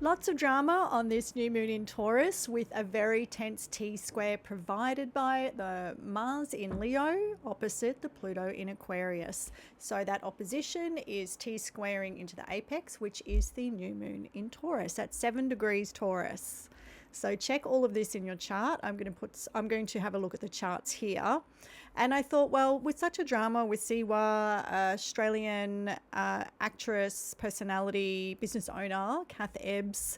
Lots of drama on this new moon in Taurus with a very tense T-square provided by the Mars in Leo opposite the Pluto in Aquarius. So that opposition is T-squaring into the apex, which is the new moon in Taurus at 7 degrees Taurus. So check all of this in your chart. I'm going to have a look at the charts here. And I thought, well, with such a drama with Siwa, Australian actress, personality, business owner, Kath Ebbs,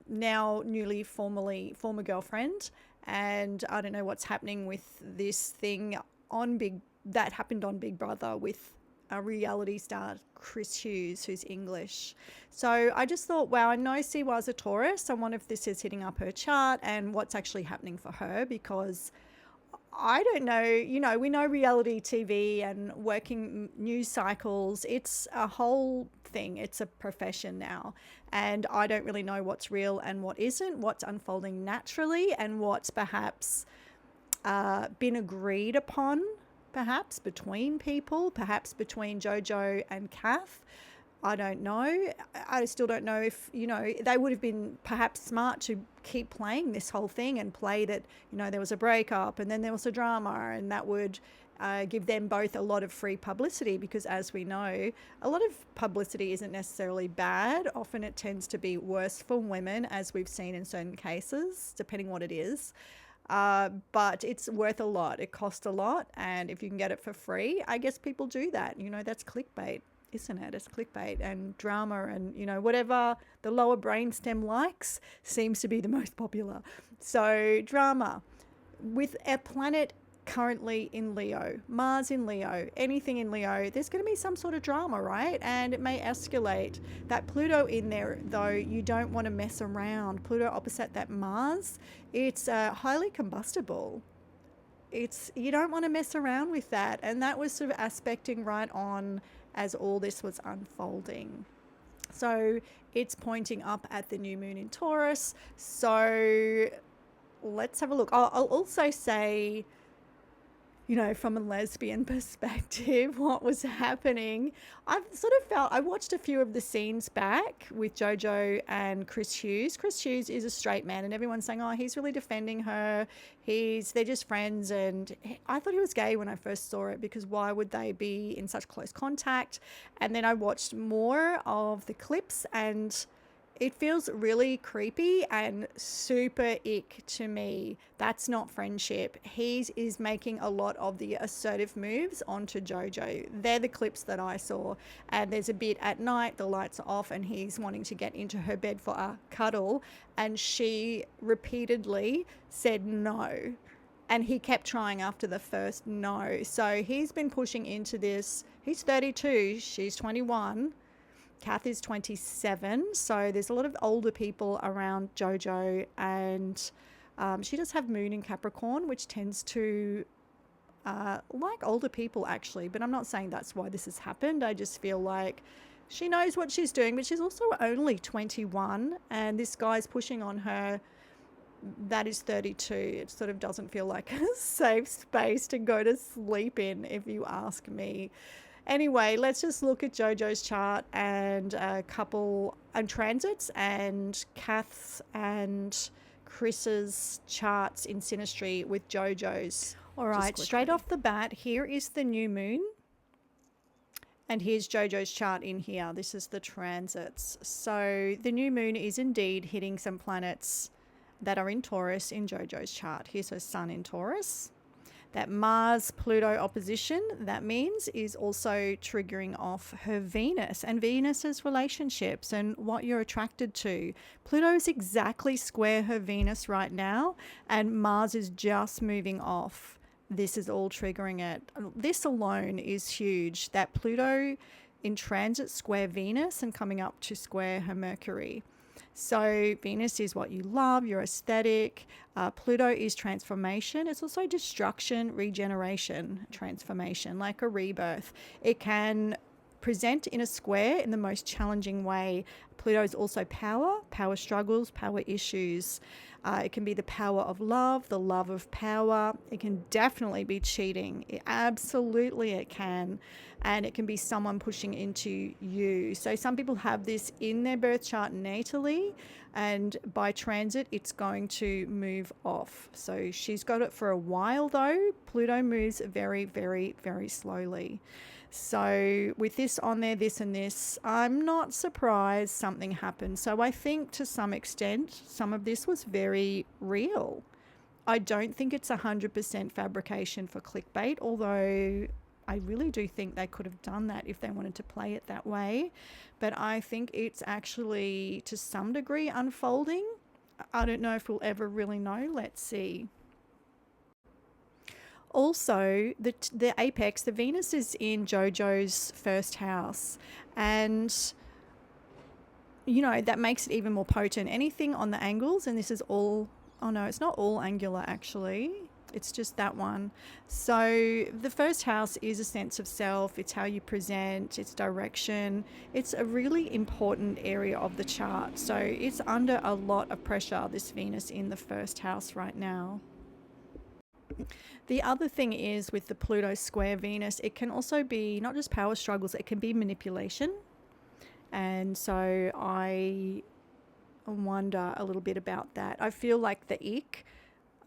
now former girlfriend, and I don't know what's happening with this thing that happened on Big Brother with a reality star, Chris Hughes, who's English. So I just thought, wow, I know Siwa's a Taurus. I wonder if this is hitting up her chart and what's actually happening for her, because I don't know, we know reality TV and working news cycles, it's a whole thing. It's a profession now. And I don't really know what's real and what isn't, what's unfolding naturally and what's perhaps been agreed upon, perhaps between people, perhaps between JoJo and Kath. I don't know. I still don't know if, they would have been perhaps smart to keep playing this whole thing and play that, there was a breakup and then there was a drama, and that would give them both a lot of free publicity, because as we know, a lot of publicity isn't necessarily bad. Often it tends to be worse for women, as we've seen in certain cases, depending what it is. But it's worth a lot. It costs a lot. And if you can get it for free, I guess people do that. That's clickbait, isn't it? It's clickbait and drama and, whatever the lower brainstem likes seems to be the most popular. So drama with a planet currently in Leo, Mars in Leo, anything in Leo, there's going to be some sort of drama, right? And it may escalate. That Pluto in there, though, you don't want to mess around. Pluto opposite that Mars, it's highly combustible. You don't want to mess around with that. And that was sort of aspecting right on as all this was unfolding. So it's pointing up at the new moon in Taurus. So let's have a look. I'll also say, from a lesbian perspective, what was happening. I've sort of felt, I watched a few of the scenes back with JoJo and Chris Hughes. Chris Hughes is a straight man and everyone's saying, oh, he's really defending her. They're just friends. And I thought he was gay when I first saw it, because why would they be in such close contact? And then I watched more of the clips and it feels really creepy and super ick to me. That's not friendship. He is making a lot of the assertive moves onto JoJo. They're the clips that I saw. And there's a bit at night, the lights are off and he's wanting to get into her bed for a cuddle. And she repeatedly said no. And he kept trying after the first no. So he's been pushing into this. He's 32, she's 21. Kath is 27, so there's a lot of older people around JoJo, and she does have moon in Capricorn, which tends to like older people actually, but I'm not saying that's why this has happened. I just feel like she knows what she's doing, but she's also only 21, and this guy's pushing on her that is 32. It sort of doesn't feel like a safe space to go to sleep in, if you ask me. Anyway, let's just look at JoJo's chart and a couple and transits and Kath's and Chris's charts in synastry with JoJo's. All right, straight off the bat, here is the new moon. And here's JoJo's chart in here. This is the transits. So the new moon is indeed hitting some planets that are in Taurus in JoJo's chart. Here's her sun in Taurus. That Mars-Pluto opposition, that means, is also triggering off her Venus and Venus's relationships and what you're attracted to. Pluto is exactly square her Venus right now, and Mars is just moving off. This is all triggering it. This alone is huge, that Pluto in transit square Venus and coming up to square her Mercury. So Venus is what you love, your aesthetic. Pluto is transformation. It's also destruction, regeneration, transformation, like a rebirth. It can present in a square in the most challenging way. Pluto is also power struggles, power issues. It can be the power of love, the love of power. It can definitely be cheating. Absolutely it can. And it can be someone pushing into you. So some people have this in their birth chart natally, and by transit it's going to move off. So she's got it for a while though. Pluto moves very, very, very slowly. So with this on there, this and this, I'm not surprised something happened. So I think to some extent, some of this was very real. I don't think it's 100% fabrication for clickbait, although I really do think they could have done that if they wanted to play it that way. But I think it's actually to some degree unfolding. I don't know if we'll ever really know. Let's see. Also, the apex, the Venus is in JoJo's first house, and you know that makes it even more potent. Anything on the angles, and this is all, oh no, it's not all angular actually, it's just that one. So the first house is a sense of self, it's how you present, it's direction. It's a really important area of the chart, so it's under a lot of pressure, this Venus in the first house right now. The other thing is with the Pluto square Venus, it can also be not just power struggles, it can be manipulation. And so I wonder a little bit about that. I feel like the ick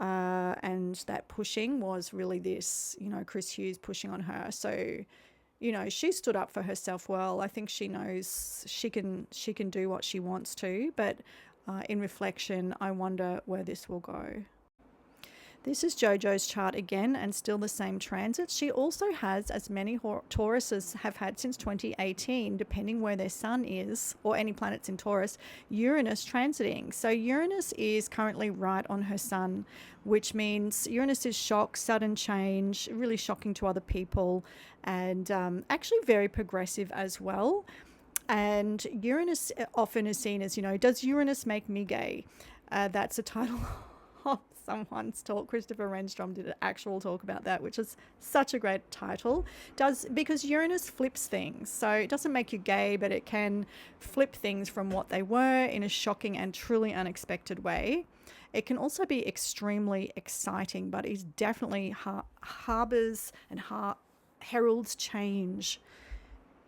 and that pushing was really this, you know, Chris Hughes pushing on her. So, you know, she stood up for herself well. I think she knows she can do what she wants to, but in reflection, I wonder where this will go. This is JoJo's chart again, and still the same transits. She also has, as many Tauruses have had since 2018, depending where their sun is, or any planets in Taurus, Uranus transiting. So Uranus is currently right on her sun, which means Uranus is shock, sudden change, really shocking to other people, and actually very progressive as well. And Uranus often is seen as, you know, does Uranus make me gay? That's a title of someone's talk. Christopher Renstrom did an actual talk about that, which is such a great title. Because Uranus flips things, so it doesn't make you gay, but it can flip things from what they were in a shocking and truly unexpected way. It can also be extremely exciting, but it definitely harbors and heralds change.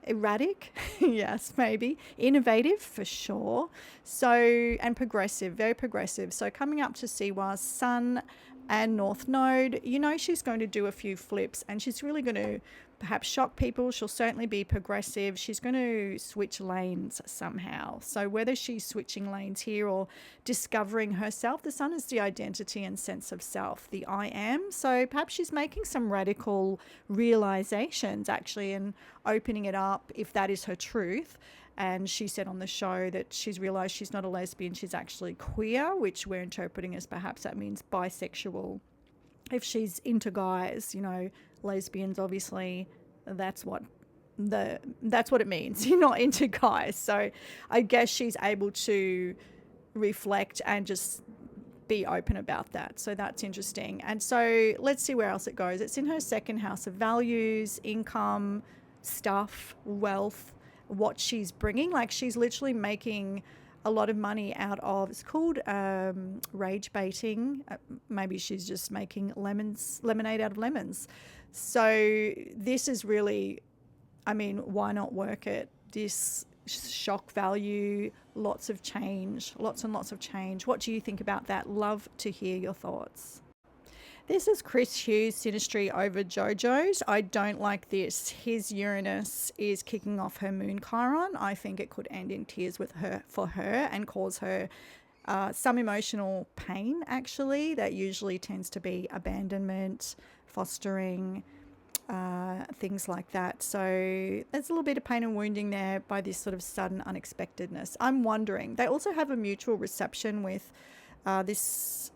Erratic, yes, maybe. Innovative, for sure. So, and progressive, very progressive. So coming up to Siwa's Sun and North Node, you know she's going to do a few flips, and she's really going to perhaps shock people. She'll certainly be progressive. She's going to switch lanes somehow. So whether she's switching lanes here or discovering herself, the Sun is the identity and sense of self, the I am. So perhaps she's making some radical realizations actually and opening it up if that is her truth. And she said on the show that she's realized she's not a lesbian, she's actually queer, which we're interpreting as perhaps that means bisexual. If she's into guys, you know, lesbians, obviously that's what it means. You're not into guys. So I guess she's able to reflect and just be open about that. So that's interesting. And so let's see where else it goes. It's in her second house of values, income, stuff, wealth, what she's bringing. Like she's literally making a lot of money out of, it's called rage baiting. Maybe she's just making lemonade out of lemons. So this is really, I mean, why not work it? This shock value, lots of change, lots and lots of change. What do you think about that? Love to hear your thoughts. This is Chris Hughes' synastry over Jojos. I don't like this. His Uranus is kicking off her moon Chiron. I think it could end in tears for her and cause her some emotional pain, actually. That usually tends to be abandonment, fostering, things like that. So there's a little bit of pain and wounding there by this sort of sudden unexpectedness. I'm wondering. They also have a mutual reception with this.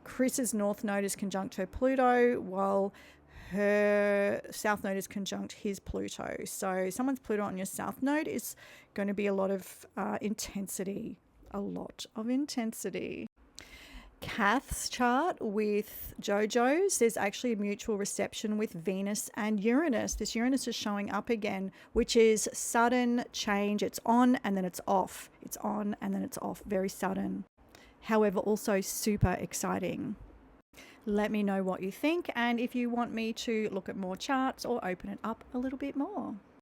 Chris's North Node is conjunct her Pluto, while her South Node is conjunct his Pluto. So someone's Pluto on your South Node is going to be a lot of intensity. A lot of intensity. Kath's chart with Jojos, there's actually a mutual reception with Venus and Uranus. This Uranus is showing up again, which is sudden change. It's on and then it's off. It's on and then it's off. Very sudden. However, also super exciting. Let me know what you think and if you want me to look at more charts or open it up a little bit more.